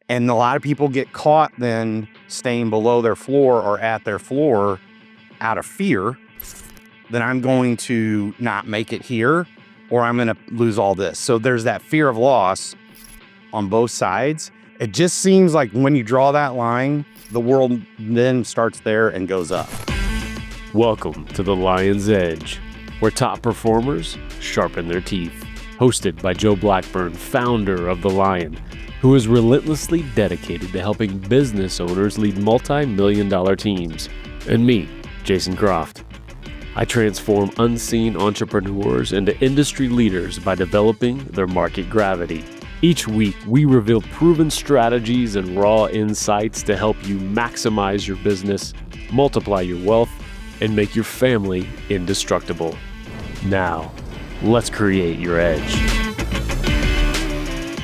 And a lot of people get caught then staying below their floor or at their floor out of fear that I'm going to not make it here or I'm going to lose all this. So there's that fear of loss on both sides. It just seems like when you draw that line, the world then starts there and goes up. Welcome to the Lion's Edge, where top performers sharpen their teeth. Hosted by Joe Blackburn, founder of The Lion, who is relentlessly dedicated to helping business owners lead multi-million-dollar teams. And me, Jason Croft. I transform unseen entrepreneurs into industry leaders by developing their market gravity. Each week, we reveal proven strategies and raw insights to help you maximize your business, multiply your wealth, and make your family indestructible. Now, let's create your edge.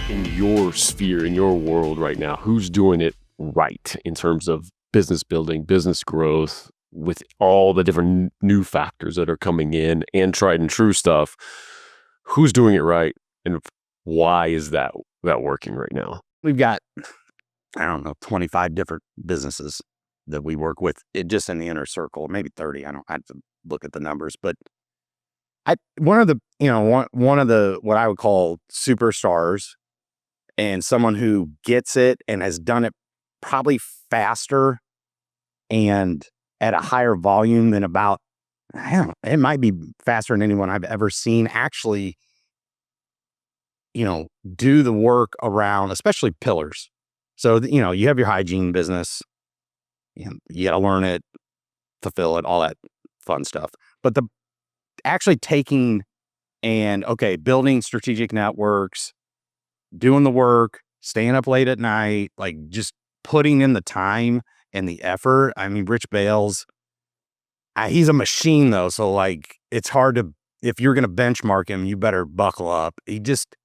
In your sphere, in your world right now, who's doing it right in terms of business building, business growth, with all the different new factors that are coming in and tried and true stuff? Who's doing it right, and why is that working right now? We've got, 25 different businesses that we work with just in the inner circle, maybe 30. I have to look at the numbers, but one of the what I would call superstars and someone who gets it and has done it probably faster and at a higher volume than it might be faster than anyone I've ever seen actually, do the work around, especially pillars. So, you have your hygiene business, you got to learn it, fulfill it, all that fun stuff. But actually taking and, building strategic networks, doing the work, staying up late at night, like just putting in the time and the effort. I mean, Rich Bales, he's a machine though. So like, it's hard to, if you're going to benchmark him, you better buckle up. He just,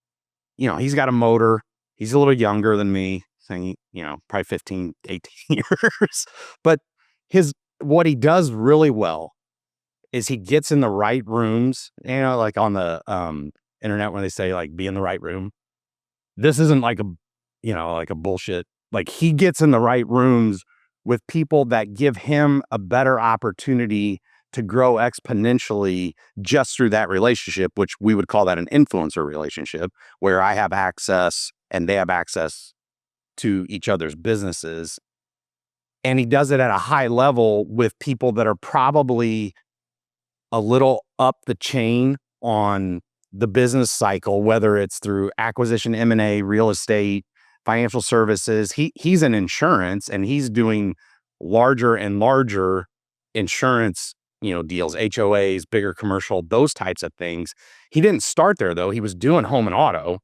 he's got a motor. He's a little younger than me, saying, probably 15, 18 years. But what he does really well is he gets in the right rooms, like on the internet when they say like be in the right room. This isn't like a bullshit. Like he gets in the right rooms with people that give him a better opportunity to grow exponentially just through that relationship, which we would call that an influencer relationship, where I have access and they have access to each other's businesses. And he does it at a high level with people that are probably a little up the chain on the business cycle, whether it's through acquisition, M&A, real estate, financial services. He's in insurance and he's doing larger and larger insurance, deals, HOAs, bigger commercial, those types of things. He didn't start there though. He was doing home and auto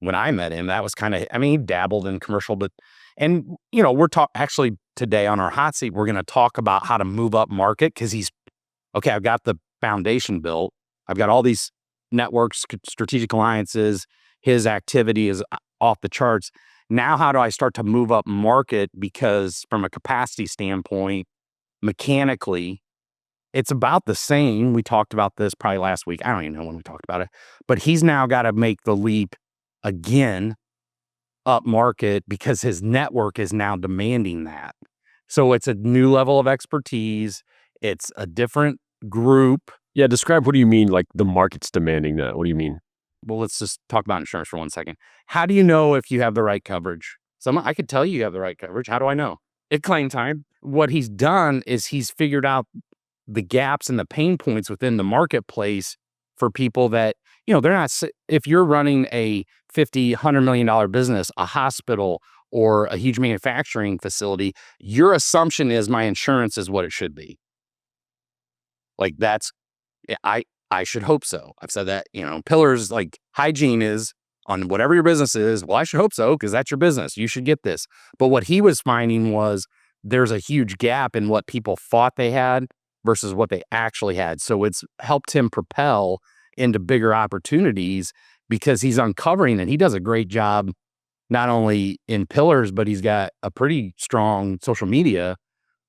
when I met him. That was he dabbled in commercial, we're actually today on our hot seat, we're going to talk about how to move up market because I've got the foundation built. I've got all these networks, strategic alliances. His activity is off the charts. Now, how do I start to move up market? Because from a capacity standpoint, mechanically, it's about the same. We talked about this probably last week. I don't even know when we talked about it. But he's now got to make the leap again up market because his network is now demanding that. So it's a new level of expertise. It's a different group. Yeah, describe what do you mean, like the market's demanding that? What do you mean? Well, let's just talk about insurance for 1 second. How do you know if you have the right coverage? I could tell you have the right coverage. How do I know? At claim time. What he's done is he's figured out the gaps and the pain points within the marketplace for people that, they're not, if you're running a $50, $100 million business, a hospital, or a huge manufacturing facility, your assumption is my insurance is what it should be. Like I should hope so. I've said that, pillars like hygiene is on whatever your business is. Well, I should hope so because that's your business. You should get this. But what he was finding was there's a huge gap in what people thought they had versus what they actually had. So it's helped him propel into bigger opportunities because he's uncovering, and he does a great job not only in pillars, but he's got a pretty strong social media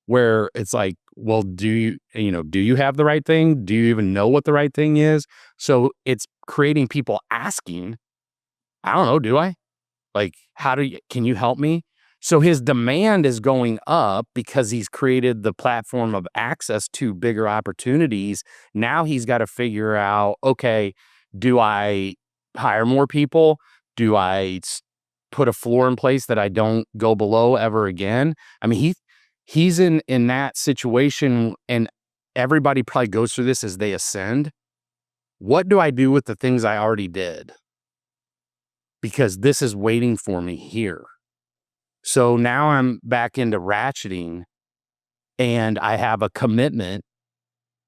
where it's like, well, do you have the right thing? Do you even know what the right thing is? So it's creating people asking, I don't know, do I? Like, can you help me? So his demand is going up because he's created the platform of access to bigger opportunities. Now he's got to figure out, okay, do I hire more people? Do I put a floor in place that I don't go below ever again? I mean, he's in that situation, and everybody probably goes through this as they ascend. What do I do with the things I already did? Because this is waiting for me here. So now I'm back into ratcheting and I have a commitment.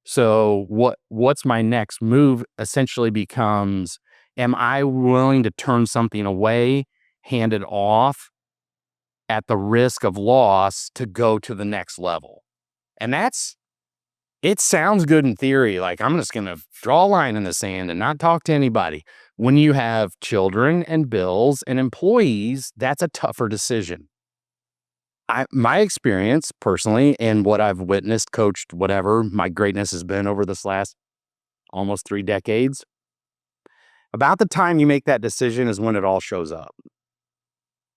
So what's my next move essentially becomes, am I willing to turn something away, hand it off at the risk of loss to go to the next level? And it sounds good in theory. Like, I'm just going to draw a line in the sand and not talk to anybody. When you have children and bills and employees, that's a tougher decision. My experience personally, and what I've witnessed, coached, whatever my greatness has been over this last almost 3 decades, about the time you make that decision is when it all shows up.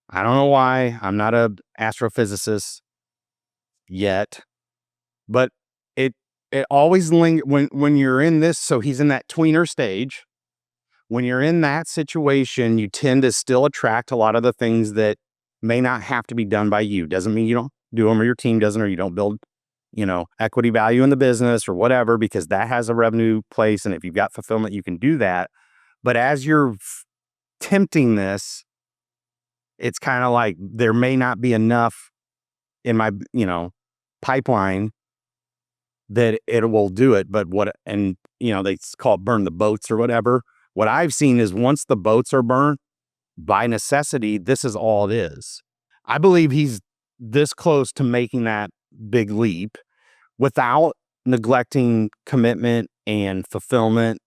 I don't know why. I'm not a astrophysicist yet, but it always when you're in this. So he's in that tweener stage. When you're in that situation, you tend to still attract a lot of the things that may not have to be done by you. Doesn't mean you don't do them or your team doesn't, or you don't build, equity value in the business or whatever, because that has a revenue place. And if you've got fulfillment, you can do that. But as you're tempting this, it's kind of like there may not be enough in my, pipeline that it will do it. But they call it burn the boats or whatever. What I've seen is once the boats are burnt, by necessity, this is all it is. I believe he's this close to making that big leap without neglecting commitment and fulfillment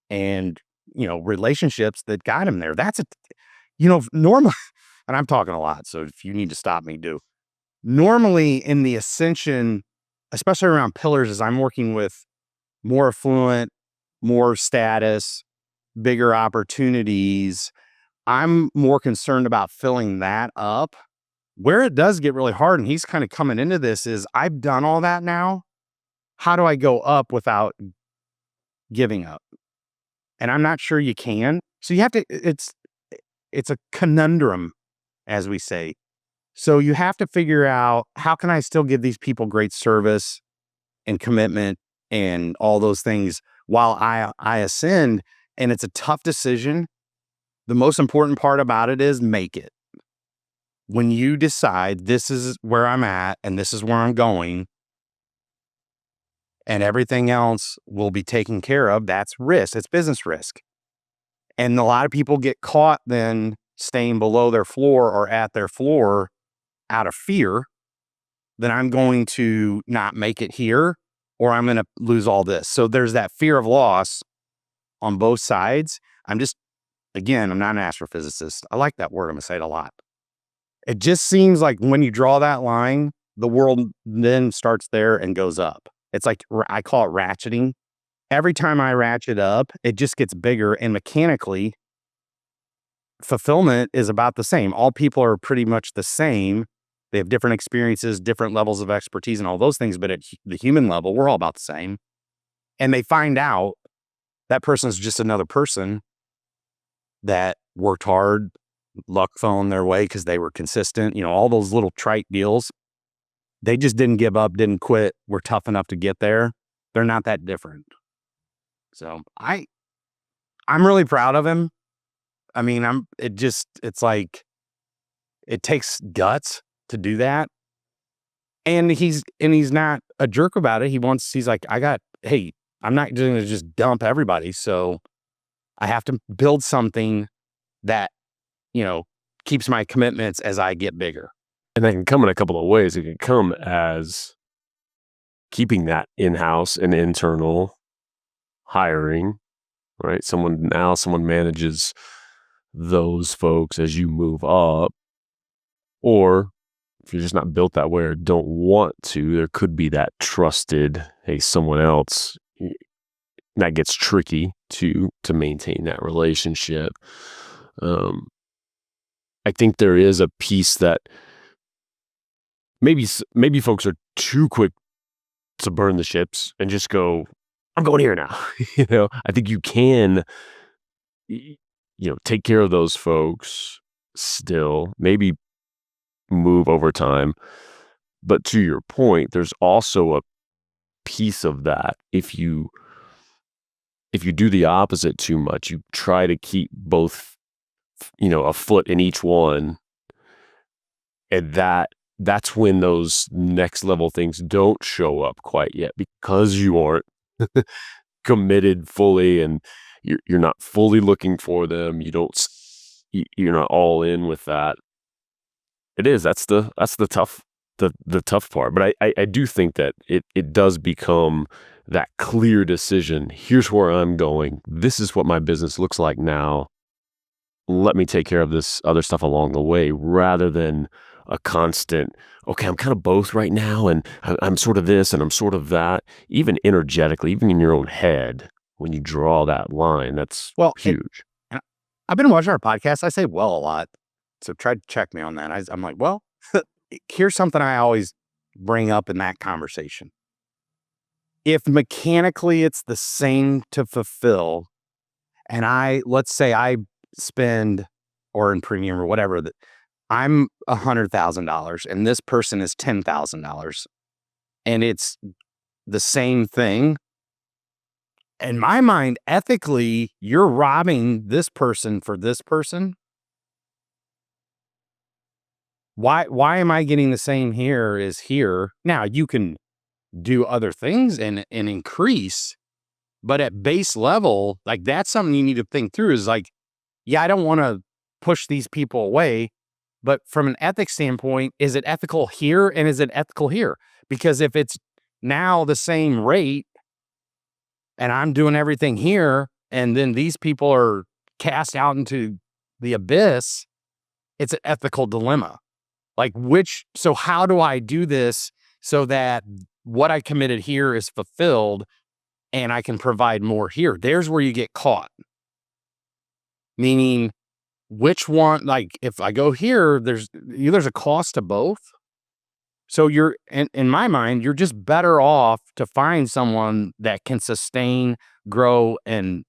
and, relationships that got him there. That's normal. And I'm talking a lot, so if you need to stop me, do. Normally in the ascension, especially around pillars, as I'm working with more affluent, more status, bigger opportunities, I'm more concerned about filling that up. Where it does get really hard, and he's kind of coming into this, is I've done all that now. How do I go up without giving up? And I'm not sure you can. So you have to, it's a conundrum, as we say. So you have to figure out, how can I still give these people great service and commitment and all those things while I ascend? And it's a tough decision. The most important part about it is make it. When you decide this is where I'm at and this is where I'm going and everything else will be taken care of, that's risk. It's business risk. And a lot of people get caught then staying below their floor or at their floor out of fear that I'm going to not make it here or I'm going to lose all this. So there's that fear of loss on both sides. Again, I'm not an astrophysicist. I like that word. I'm going to say it a lot. It just seems like when you draw that line, the world then starts there and goes up. It's like, I call it ratcheting. Every time I ratchet up, it just gets bigger, and mechanically, fulfillment is about the same. All people are pretty much the same. They have different experiences, different levels of expertise and all those things, but at the human level, we're all about the same. And they find out that person is just another person that worked hard, luck fell their way because they were consistent, all those little trite deals. They just didn't give up, didn't quit, were tough enough to get there. They're not that different. So I'm really proud of him. I mean, it's like, it takes guts to do that. And he's not a jerk about it. He's like, hey, I'm not going to just dump everybody. So I have to build something that, keeps my commitments as I get bigger. And that can come in a couple of ways. It can come as keeping that in-house and internal hiring, right? Someone manages those folks as you move up. Or if you're just not built that way or don't want to, there could be that trusted, hey, someone else. That gets tricky to maintain that relationship. I think there is a piece that maybe folks are too quick to burn the ships and just go, I'm going here now. I think you can, take care of those folks still, maybe move over time. But to your point, there's also a piece of that. If you do the opposite too much, you try to keep both, a foot in each one, and that's when those next level things don't show up quite yet because you aren't committed fully, and you're not fully looking for them. You're not all in with that. That's the tough part. But I do think that it does become that clear decision. Here's where I'm going. This is what my business looks like now. Let me take care of this other stuff along the way, rather than a constant, okay, I'm kind of both right now, and I'm sort of this and I'm sort of that. Even energetically, even in your own head, when you draw that line, that's Well, huge. and I've been watching our podcast. I say well a lot. So try to check me on that. I'm like, well, here's something I always bring up in that conversation. If mechanically it's the same to fulfill, and let's say I spend, or in premium or whatever, that I'm $100,000 and this person is $10,000, and it's the same thing. In my mind, ethically, you're robbing this person for this person. Why am I getting the same here as here? Now you can do other things and increase, but at base level, like, that's something you need to think through, is like, yeah, I don't want to push these people away, but from an ethics standpoint, is it ethical here and is it ethical here? Because if it's now the same rate and I'm doing everything here, and then these people are cast out into the abyss, it's an ethical dilemma. Like, so how do I do this so that what I committed here is fulfilled and I can provide more here? There's where you get caught. Meaning, which one, like, if I go here, there's a cost to both. So you're, in my mind, you're just better off to find someone that can sustain, grow, and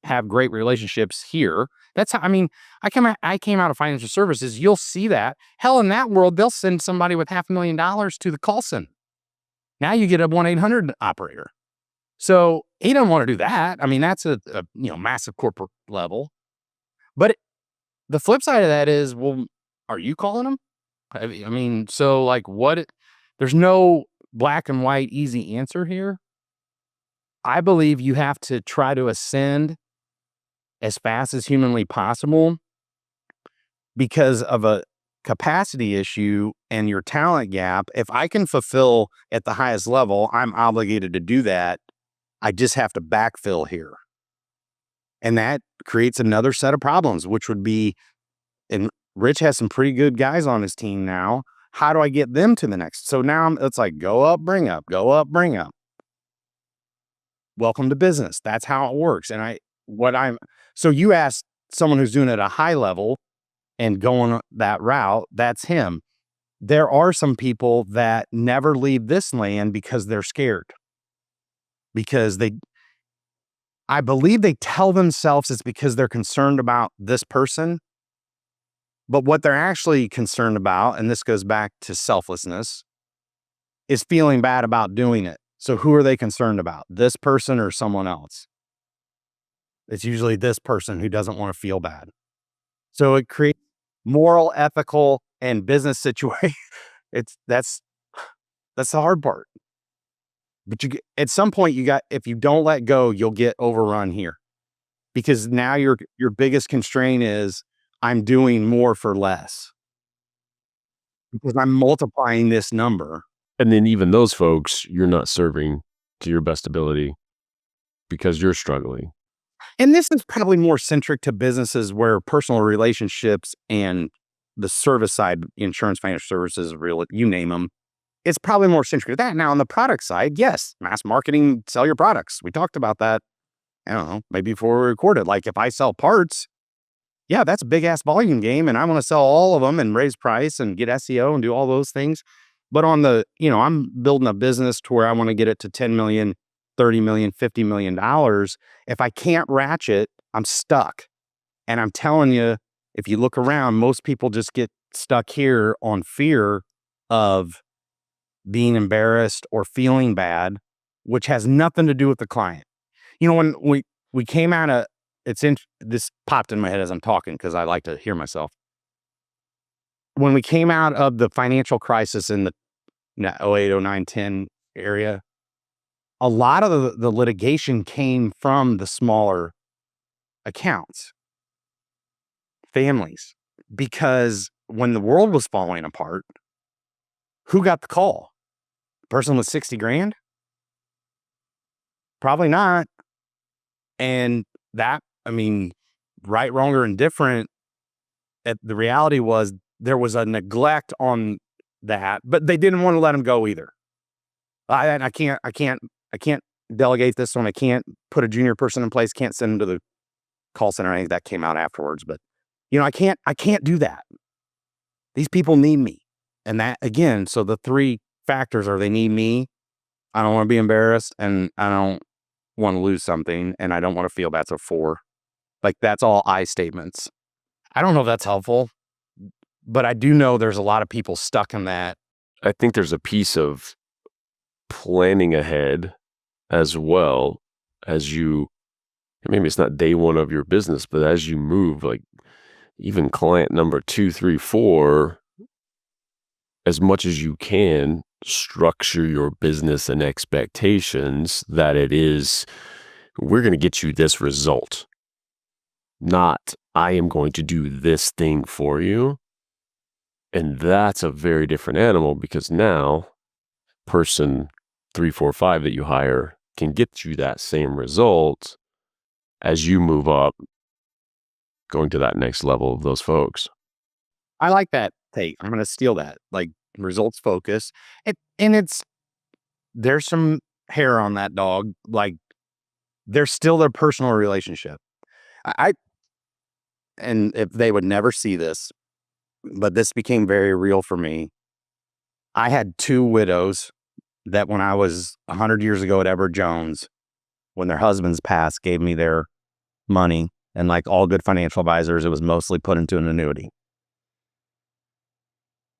have great relationships here. That's how, I came out of financial services. You'll see that. Hell, in that world, they'll send somebody with $500,000 to the call center. Now you get a 1-800 operator. So he doesn't want to do that. That's a massive corporate level. But the flip side of that is, well, are you calling them? So like, there's no black and white easy answer here. I believe you have to try to ascend as fast as humanly possible because of a capacity issue and your talent gap. If I can fulfill at the highest level, I'm obligated to do that. I just have to backfill here. And that creates another set of problems, which would be, and Rich has some pretty good guys on his team now. How do I get them to the next? So now it's like, go up, bring up, go up, bring up. Welcome to business. That's how it works. So you ask someone who's doing it at a high level and going that route, that's him. There are some people that never leave this land because they're scared. Because I believe they tell themselves it's because they're concerned about this person. But what they're actually concerned about, and this goes back to selflessness, is feeling bad about doing it. So who are they concerned about? This person or someone else? It's usually this person who doesn't want to feel bad. So it creates moral, ethical, and business situation. That's the hard part. But at some point, if you don't let go, you'll get overrun here. Because now your biggest constraint is, I'm doing more for less. Because I'm multiplying this number. And then even those folks, you're not serving to your best ability because you're struggling. And this is probably more centric to businesses where personal relationships and the service side, insurance, financial services, real, you name them, it's probably more centric to that. Now, on the product side, yes, mass marketing, sell your products. We talked about that, I don't know, maybe before we recorded. Like, if I sell parts, yeah, that's a big ass volume game. And I want to sell all of them and raise price and get SEO and do all those things. But on the, I'm building a business to where I want to get it to 10 million, 30 million, $50 million. If I can't ratchet, I'm stuck. And I'm telling you, if you look around, most people just get stuck here on fear of being embarrassed or feeling bad, which has nothing to do with the client. When we came out of this popped in my head as I'm talking because I like to hear myself. When we came out of the financial crisis in the 08, 09, 10 area, a lot of the litigation came from the smaller accounts, families, because when the world was falling apart, who got the call? The person with 60 grand? Probably not. And that, right, wrong, or indifferent, the reality was there was a neglect on that, but they didn't want to let him go either. I can't delegate this one. I can't put a junior person in place. Can't send him to the call center. I think that came out afterwards, but I can't do that. These people need me. And that again, so the three factors are they need me. I don't want to be embarrassed and I don't want to lose something and I don't want to feel bad. So 4, like that's all I statements. I don't know if that's helpful, but I do know there's a lot of people stuck in that. I think there's a piece of planning ahead as well as you, maybe it's not day one of your business, but as you move, like even client number 2, 3, 4, as much as you can structure your business and expectations that it is, we're going to get you this result, not I am going to do this thing for you. And that's a very different animal because now person 3, 4, 5 that you hire can get you that same result as you move up, going to that next level of those folks. I like that take. I'm going to steal that. Like results focus. And there's some hair on that dog. Like there's still their personal relationship. And if they would never see this, but this became very real for me. I had 2 widows that when I was 100 years ago at Edward Jones, when their husbands passed, gave me their money. And like all good financial advisors, it was mostly put into an annuity,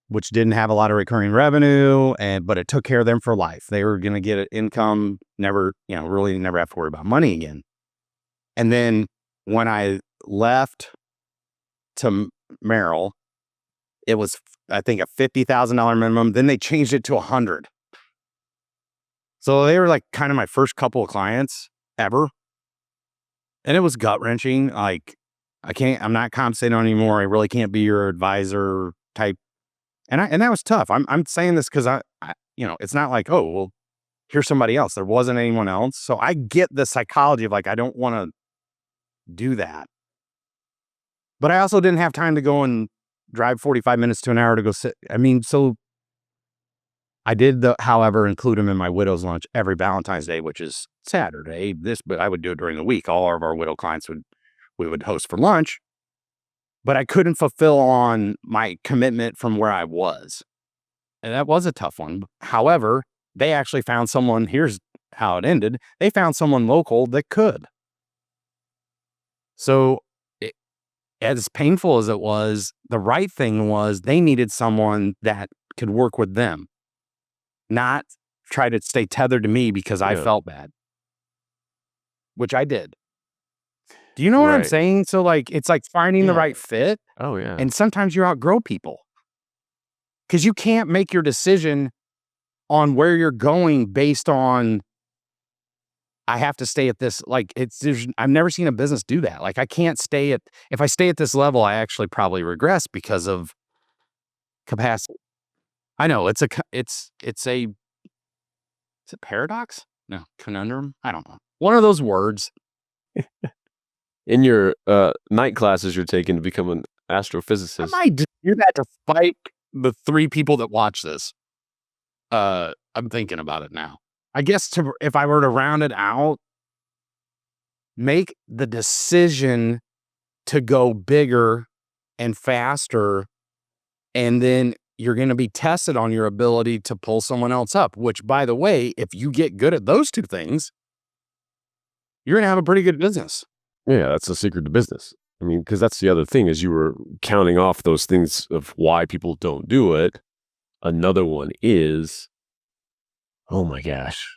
which didn't have a lot of recurring revenue, but it took care of them for life. They were going to get an income, never, really never have to worry about money again. And then when I left to Merrill, it was, I think, a $50,000 minimum. Then they changed it to $100,000. So they were like kind of my first couple of clients ever. And it was gut wrenching. Like I'm not compensating anymore. I really can't be your advisor type. And that was tough. I'm saying this because I it's not like, oh, well, here's somebody else. There wasn't anyone else. So I get the psychology of like, I don't want to do that. But I also didn't have time to go and drive 45 minutes to an hour to go sit. So I did, however, include them in my widow's lunch every Valentine's Day, which is Saturday. But I would do it during the week. All of our widow clients we would host for lunch. But I couldn't fulfill on my commitment from where I was. And that was a tough one. However, they actually found someone, here's how it ended. They found someone local that could. So as painful as it was, the right thing was they needed someone that could work with them, not try to stay tethered to me because I felt bad, which I did. Do you know what I'm saying? So like, it's like finding the right fit. Oh yeah. And sometimes you outgrow people because you can't make your decision on where you're going based on, I have to stay at this. Like I've never seen a business do that. Like I can't if I stay at this level, I actually probably regress because of capacity. I know it's a paradox? No, conundrum? I don't know. One of those words. In your night classes you're taking to become an astrophysicist. I might do that to fight the 3 people that watch this. I'm thinking about it now. I guess if I were to round it out, make the decision to go bigger and faster. And then you're going to be tested on your ability to pull someone else up, which, by the way, if you get good at those two things, you're going to have a pretty good business. Yeah, that's the secret to business. I mean, because that's the other thing is you were counting off those things of why people don't do it. Another one is, oh my gosh,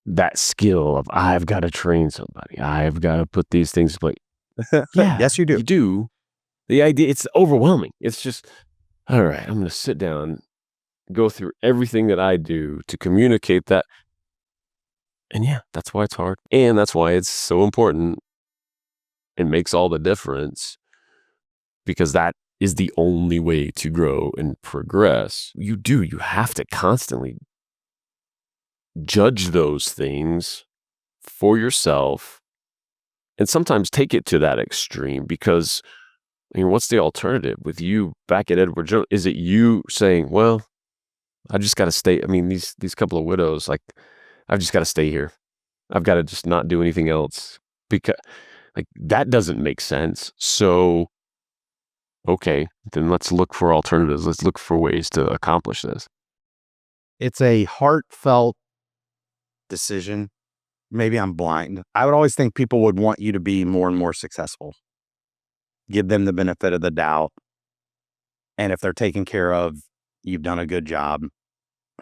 that skill of I've got to train somebody. I've got to put these things in place. Yeah, Yes, you do. You do. The idea, it's overwhelming. It's just, all right, I'm going to sit down, go through everything that I do to communicate that. And yeah, that's why it's hard. And that's why it's so important. It makes all the difference because that is the only way to grow and progress. You have to constantly judge those things for yourself and sometimes take it to that extreme because, I mean, what's the alternative with you back at Edward Jones? Is it you saying, well, I just got to stay. I mean, these couple of widows, like, I've just got to stay here. I've got to just not do anything else because like that doesn't make sense. So, okay, then let's look for alternatives. Let's look for ways to accomplish this. It's a heartfelt decision. Maybe I'm blind. I would always think people would want you to be more and more successful. Give them the benefit of the doubt. And if they're taken care of, you've done a good job.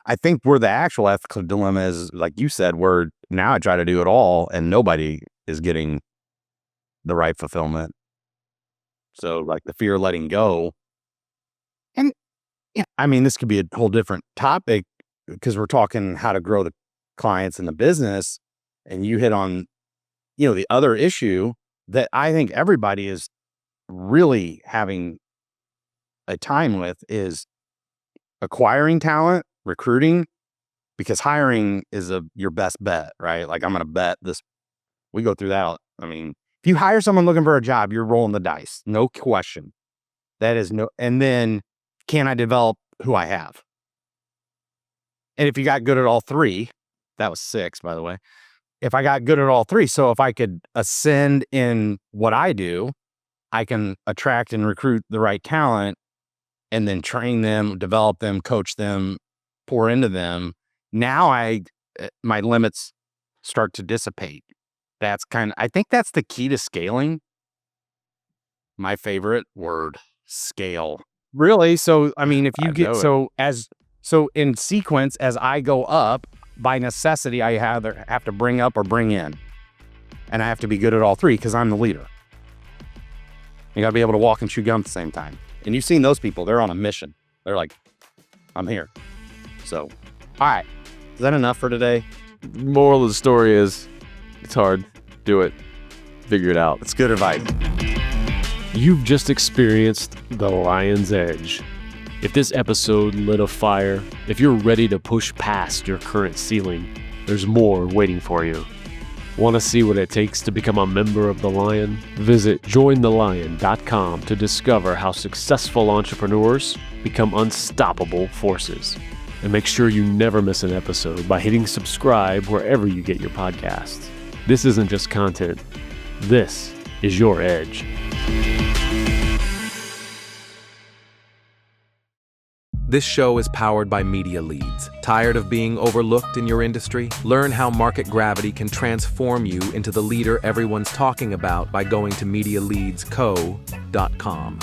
I think where the actual ethical dilemma is, like you said, where now I try to do it all and nobody is getting the right fulfillment. So like the fear of letting go. And yeah, I mean, this could be a whole different topic because we're talking how to grow the clients in the business. And you hit on, the other issue that I think everybody is really having a time with is acquiring talent, recruiting, because hiring is your best bet, right? Like I'm going to bet this, we go through that. I mean, if you hire someone looking for a job, you're rolling the dice, no question. That is and then can I develop who I have? And if you got good at all three, that was 6, by the way. If I got good at all three, so if I could ascend in what I do, I can attract and recruit the right talent and then train them, develop them, coach them, pour into them. Now my limits start to dissipate. I think that's the key to scaling. My favorite word, scale. Really? So, I mean, if you get, so in sequence, as I go up, by necessity, I either have to bring up or bring in. And I have to be good at all three because I'm the leader. You gotta be able to walk and chew gum at the same time. And you've seen those people, they're on a mission. They're like, I'm here. So, all right. Is that enough for today? Moral of the story is, it's hard. Do it. Figure it out. It's good advice. You've just experienced the Lion's Edge. If this episode lit a fire, if you're ready to push past your current ceiling, there's more waiting for you. Want to see what it takes to become a member of the Lion? Visit jointhelion.com to discover how successful entrepreneurs become unstoppable forces. And make sure you never miss an episode by hitting subscribe wherever you get your podcasts. This isn't just content. This is your edge. This show is powered by Media Leads. Tired of being overlooked in your industry? Learn how market gravity can transform you into the leader everyone's talking about by going to MediaLeadsCo.com.